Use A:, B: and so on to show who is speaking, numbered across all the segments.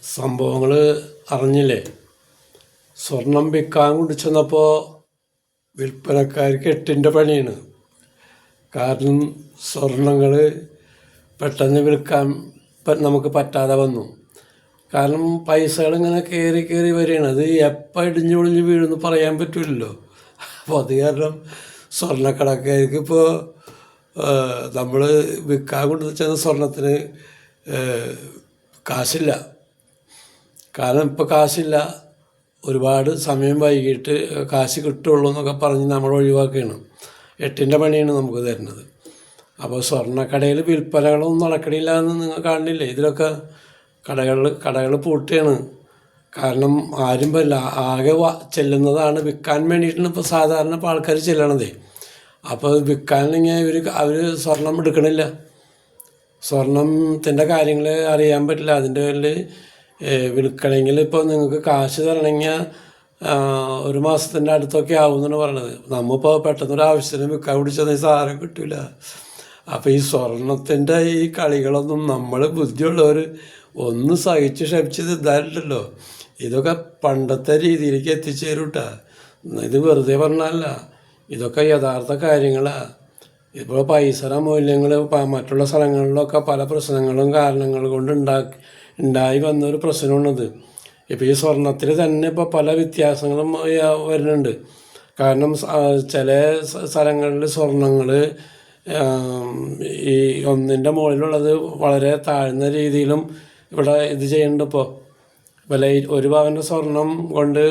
A: സംഭവങ്ങൾ അറിഞ്ഞില്ലേ? സ്വർണം വിൽക്കാൻ കൊണ്ടു ചെന്നപ്പോൾ വിൽപ്പനക്കാർക്ക് എട്ടിൻ്റെ പണിയാണ്. കാരണം സ്വർണങ്ങൾ പെട്ടെന്ന് വിൽക്കാൻ നമുക്ക് പറ്റാതെ വന്നു. കാരണം പൈസകൾ ഇങ്ങനെ കയറി കയറി വരികയാണ്. അത് എപ്പോൾ ഇടിഞ്ഞു പൊളിഞ്ഞ് വീഴുമെന്ന് പറയാൻ പറ്റില്ലല്ലോ. അപ്പോൾ അത് കാരണം സ്വർണ്ണക്കടക്കാർക്ക് ഇപ്പോൾ നമ്മൾ വിൽക്കാൻ കൊണ്ടു ചെന്ന സ്വർണത്തിന് കാശില്ല. കാരണം ഇപ്പോൾ കാശില്ല, ഒരുപാട് സമയം വൈകിട്ട് കാശ് കിട്ടുള്ളൂ എന്നൊക്കെ പറഞ്ഞ് നമ്മൾ ഒഴിവാക്കുകയാണ്. എട്ടിൻ്റെ പണിയാണ് നമുക്ക് തരുന്നത്. അപ്പോൾ സ്വർണ്ണക്കടയിൽ വിൽപ്പനകളൊന്നും നടക്കണില്ല എന്ന് നിങ്ങൾ കാണുന്നില്ലേ? ഇതിലൊക്കെ കടകൾ പൂട്ടുകയാണ്. കാരണം ആരും വരില്ല. ആകെ ചെല്ലുന്നതാണ് വിൽക്കാൻ വേണ്ടിയിട്ടാണ് ഇപ്പോൾ സാധാരണ ഇപ്പോൾ ആൾക്കാർ ചെല്ലണതേ. അപ്പോൾ വിൽക്കാനില്ലെങ്കിൽ അവർ സ്വർണം എടുക്കണില്ല. സ്വർണത്തിൻ്റെ കാര്യങ്ങൾ അറിയാൻ പറ്റില്ല. അതിൻ്റെ പേരിൽ വിൽക്കണമെങ്കിൽ ഇപ്പോൾ നിങ്ങൾക്ക് കാശ് തരണമെങ്കിൽ ഒരു മാസത്തിൻ്റെ അടുത്തൊക്കെ ആവുമെന്നാണ് പറയണത്. നമ്മളിപ്പോൾ പെട്ടെന്നൊരു ആവശ്യത്തിന് വിൽക്കാൻ പിടിച്ചത് സാധനം കിട്ടില്ല. അപ്പോൾ ഈ സ്വർണത്തിൻ്റെ ഈ കളികളൊന്നും നമ്മൾ ബുദ്ധിയുള്ളവർ ഒന്ന് സഹിച്ച് ക്ഷമിച്ചത് ഇതായിട്ടല്ലോ. ഇതൊക്കെ പണ്ടത്തെ രീതിയിലേക്ക് എത്തിച്ചേരും കേട്ടോ. ഇത് വെറുതെ പറഞ്ഞല്ല, ഇതൊക്കെ യഥാർത്ഥ കാര്യങ്ങളാണ്. ഇപ്പോൾ പൈസയുടെ മൂല്യങ്ങൾ മറ്റുള്ള സ്ഥലങ്ങളിലൊക്കെ പല പ്രശ്നങ്ങളും കാരണങ്ങൾ കൊണ്ട് ഉണ്ടായി വന്നൊരു പ്രശ്നമാണത്. ഇപ്പോൾ ഈ സ്വർണത്തിൽ തന്നെ ഇപ്പോൾ പല വ്യത്യാസങ്ങളും വരുന്നുണ്ട്. കാരണം ചില സ്ഥലങ്ങളിൽ സ്വർണങ്ങൾ ഈ ഒന്നിൻ്റെ മുകളിലുള്ളത് വളരെ താഴ്ന്ന രീതിയിലും ഇവിടെ ഇത് ചെയ്യുന്നുണ്ട്. ഇപ്പോൾ ഒരു പവൻ്റെ സ്വർണം കൊണ്ട്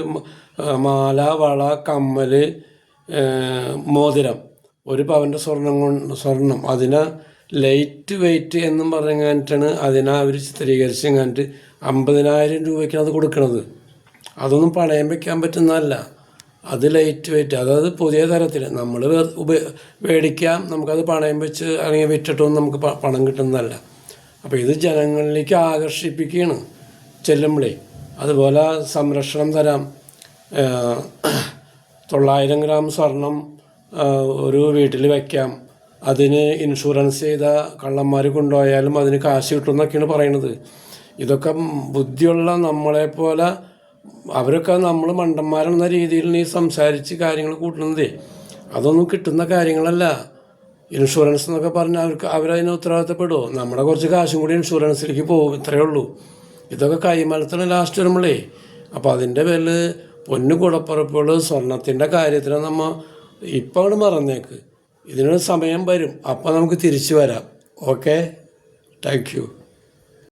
A: മാല, വള, കമ്മൽ, മോതിരം, ഒരു പവൻ്റെ സ്വർണം അതിനെ ലൈറ്റ് വെയ്റ്റ് എന്നും പറഞ്ഞിട്ടാണ് അതിനെ അവർ ചിത്രീകരിച്ച് കണ്ടിട്ട് 50,000 രൂപയ്ക്കാണ് അത് കൊടുക്കുന്നത്. അതൊന്നും പണയം വയ്ക്കാൻ പറ്റുന്നതല്ല. അത് ലൈറ്റ് വെയ്റ്റ്, അതായത് പുതിയ തരത്തിൽ നമ്മൾ മേടിക്കാം, നമുക്കത് പണയം വെച്ച് അല്ലെങ്കിൽ വിറ്റിട്ടൊന്നും നമുക്ക് പണം കിട്ടുന്നതല്ല. അപ്പോൾ ഇത് ജനങ്ങളിലേക്ക് ആകർഷിപ്പിക്കുകയാണ് ചെല്ലുമ്പോഴേ. അതുപോലെ സംരക്ഷണം തരാം. 900 ഗ്രാം സ്വർണം ഒരു വീട്ടിൽ വയ്ക്കാം, അതിന് ഇൻഷുറൻസ് ചെയ്ത കള്ളന്മാർ കൊണ്ടുപോയാലും അതിന് കാശ് കിട്ടുമെന്നൊക്കെയാണ് പറയണത്. ഇതൊക്കെ ബുദ്ധിയുള്ള നമ്മളെപ്പോലെ അവരൊക്കെ നമ്മൾ മണ്ടന്മാരെന്ന രീതിയിൽ നീ സംസാരിച്ച് കാര്യങ്ങൾ കൂട്ടുന്നതേ. അതൊന്നും കിട്ടുന്ന കാര്യങ്ങളല്ല. ഇൻഷുറൻസ് എന്നൊക്കെ പറഞ്ഞാൽ അവരതിന് ഉത്തരവാദിത്തപ്പെടുമോ? നമ്മുടെ കുറച്ച് കാശും കൂടി ഇൻഷുറൻസിലേക്ക് പോകും, ഇത്രയേ ഉള്ളൂ. ഇതൊക്കെ കൈമലത്തിന് ലാസ്റ്റ് വരുമ്പോഴേ. അപ്പോൾ അതിൻ്റെ പേരിൽ പൊന്നു കൂടപ്പുറപ്പുകൾ സ്വർണത്തിൻ്റെ കാര്യത്തിൽ നമ്മൾ ഇപ്പോൾ അവിടെ മറന്നേക്ക്. ഇതിനൊരു സമയം വരും, അപ്പോൾ നമുക്ക് തിരിച്ചു വരാം. Okay, thank you.